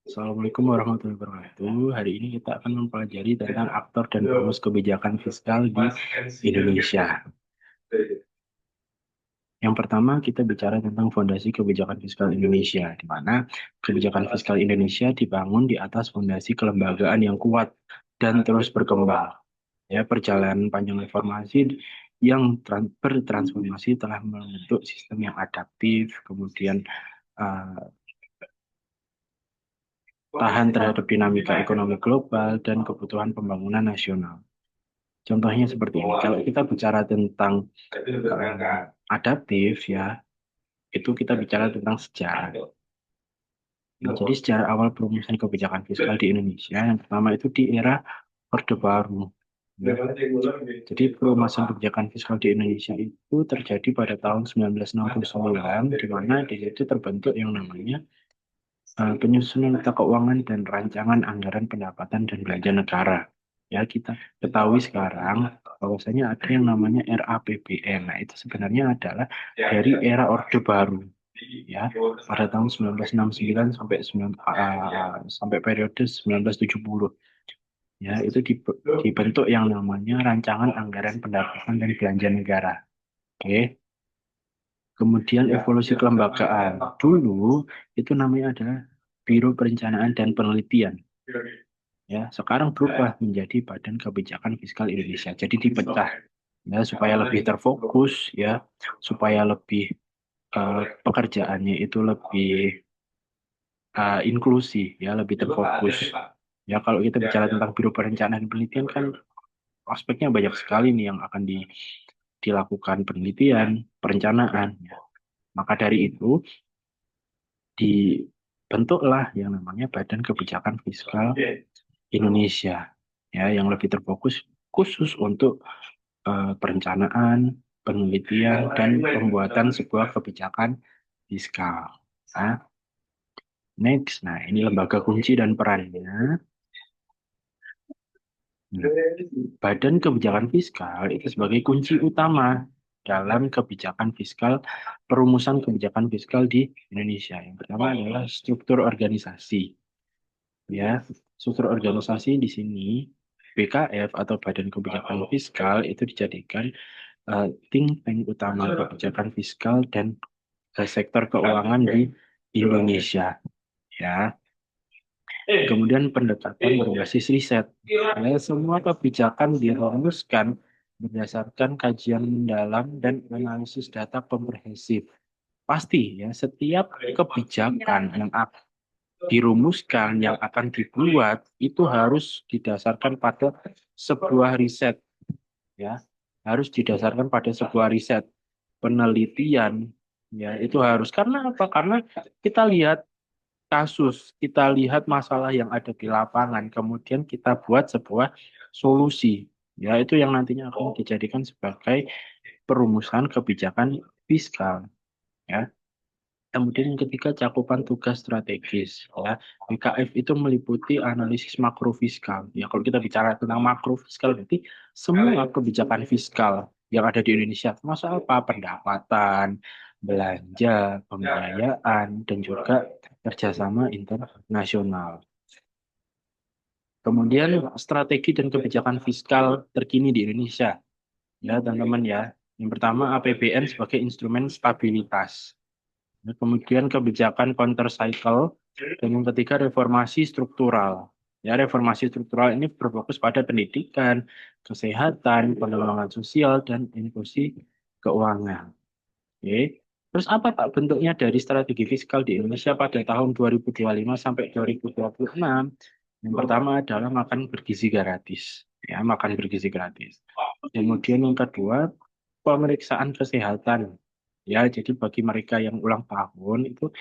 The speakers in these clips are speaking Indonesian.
Assalamualaikum warahmatullahi wabarakatuh. Hari ini kita akan mempelajari tentang aktor dan rumus kebijakan fiskal di Indonesia. Yang pertama, kita bicara tentang fondasi kebijakan fiskal Indonesia, di mana kebijakan fiskal Indonesia dibangun di atas fondasi kelembagaan yang kuat dan terus berkembang. Ya, perjalanan panjang reformasi yang bertransformasi telah membentuk sistem yang adaptif, kemudian uh, tahan terhadap dinamika ekonomi global dan kebutuhan pembangunan nasional. Contohnya seperti ini. Kalau kita bicara tentang adaptif, ya, itu kita bicara tentang sejarah. Jadi sejarah awal perumusan kebijakan fiskal di Indonesia, yang pertama itu di era Orde Baru. Ya. Jadi perumusan kebijakan fiskal di Indonesia itu terjadi pada tahun 1969, di mana di situ terbentuk yang namanya penyusunan nota keuangan dan rancangan anggaran pendapatan dan belanja negara. Ya, kita ketahui sekarang bahwasanya ada yang namanya RAPBN. Nah, itu sebenarnya adalah dari era Orde Baru. Ya, pada tahun 1969 sampai periode 1970. Ya, itu dibentuk yang namanya rancangan anggaran pendapatan dan belanja negara. Oke. Kemudian evolusi kelembagaan. Dulu itu namanya adalah Biro Perencanaan dan Penelitian. Ya, sekarang berubah menjadi Badan Kebijakan Fiskal Indonesia. Jadi dipecah ya supaya lebih terfokus ya, supaya lebih pekerjaannya itu lebih inklusi ya, lebih terfokus. Ya, kalau kita bicara tentang Biro Perencanaan dan Penelitian kan aspeknya banyak sekali nih yang akan dilakukan penelitian, perencanaan. Ya. Maka dari itu dibentuklah yang namanya Badan Kebijakan Fiskal Indonesia ya yang lebih terfokus khusus untuk perencanaan, penelitian dan pembuatan sebuah kebijakan fiskal. Nah, next, nah ini lembaga kunci dan perannya. Nah, Badan Kebijakan Fiskal itu sebagai kunci utama dalam kebijakan fiskal, perumusan kebijakan fiskal di Indonesia. Yang pertama adalah struktur organisasi. Ya, struktur organisasi di sini BKF atau Badan Kebijakan Fiskal itu dijadikan think tank utama kebijakan fiskal dan sektor keuangan di Indonesia. Ya, kemudian pendekatan berbasis riset. Ya, semua kebijakan dirumuskan berdasarkan kajian mendalam dan analisis data komprehensif. Pasti ya, setiap kebijakan yang dirumuskan, yang akan dibuat, itu harus didasarkan pada sebuah riset, ya, harus didasarkan pada sebuah riset, penelitian, ya, itu harus. Karena apa? Karena kita lihat kasus, kita lihat masalah yang ada di lapangan, kemudian kita buat sebuah solusi, ya, itu yang nantinya akan dijadikan sebagai perumusan kebijakan fiskal, ya. Kemudian yang ketiga cakupan tugas strategis ya. BKF itu meliputi analisis makrofiskal. Ya kalau kita bicara tentang makrofiskal berarti semua kebijakan fiskal yang ada di Indonesia termasuk apa? Pendapatan, belanja, pembiayaan dan juga kerjasama internasional. Kemudian strategi dan kebijakan fiskal terkini di Indonesia. Ya, teman-teman ya. Yang pertama APBN sebagai instrumen stabilitas. Kemudian kebijakan counter cycle, dan yang ketiga reformasi struktural. Ya, reformasi struktural ini berfokus pada pendidikan, kesehatan, pengembangan sosial, dan inklusi keuangan. Oke. Terus apa Pak bentuknya dari strategi fiskal di Indonesia pada tahun 2025 sampai 2026? Yang pertama adalah makan bergizi gratis. Ya, makan bergizi gratis. Kemudian yang kedua, pemeriksaan kesehatan. Ya, jadi bagi mereka yang ulang tahun itu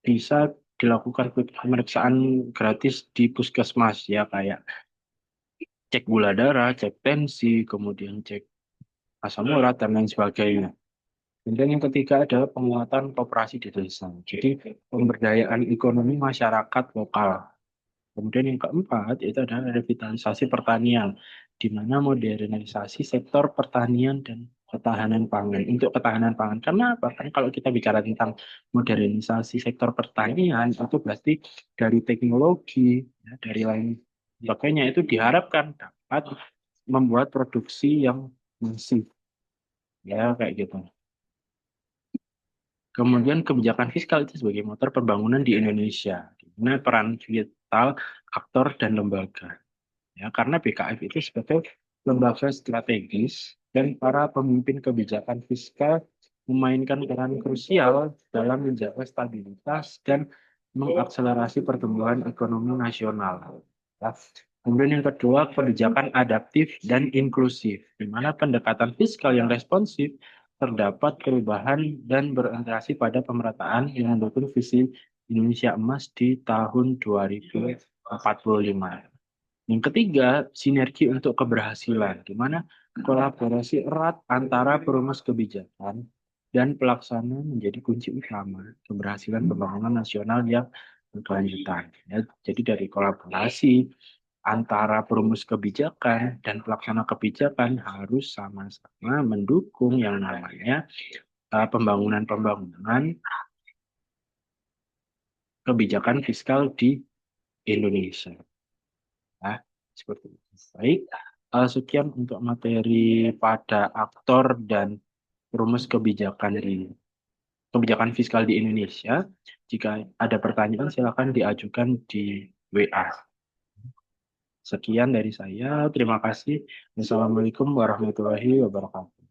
bisa dilakukan pemeriksaan gratis di puskesmas ya kayak cek gula darah, cek tensi, kemudian cek asam urat dan lain sebagainya. Kemudian yang ketiga adalah penguatan koperasi di desa. Jadi pemberdayaan ekonomi masyarakat lokal. Kemudian yang keempat itu adalah revitalisasi pertanian, di mana modernisasi sektor pertanian dan ketahanan pangan. Untuk ketahanan pangan, karena apa? Kan kalau kita bicara tentang modernisasi sektor pertanian, itu berarti dari teknologi, ya, dari lain sebagainya itu diharapkan dapat membuat produksi yang masif, ya kayak gitu. Kemudian kebijakan fiskal itu sebagai motor pembangunan di Indonesia, di mana peran vital aktor dan lembaga. Ya, karena BKF itu sebagai lembaga strategis dan para pemimpin kebijakan fiskal memainkan peran krusial dalam menjaga stabilitas dan mengakselerasi pertumbuhan ekonomi nasional. Ya. Kemudian yang kedua, kebijakan adaptif dan inklusif, di mana pendekatan fiskal yang responsif terdapat perubahan dan berorientasi pada pemerataan yang mendukung visi Indonesia Emas di tahun 2045. Yang ketiga, sinergi untuk keberhasilan, di mana kolaborasi erat antara perumus kebijakan dan pelaksana menjadi kunci utama keberhasilan pembangunan nasional yang berkelanjutan. Ya, jadi dari kolaborasi antara perumus kebijakan dan pelaksana kebijakan harus sama-sama mendukung yang namanya pembangunan-pembangunan kebijakan fiskal di Indonesia. Nah, seperti itu. Baik, sekian untuk materi pada aktor dan rumus kebijakan fiskal di Indonesia. Jika ada pertanyaan, silakan diajukan di WA. Sekian dari saya. Terima kasih. Wassalamualaikum warahmatullahi wabarakatuh.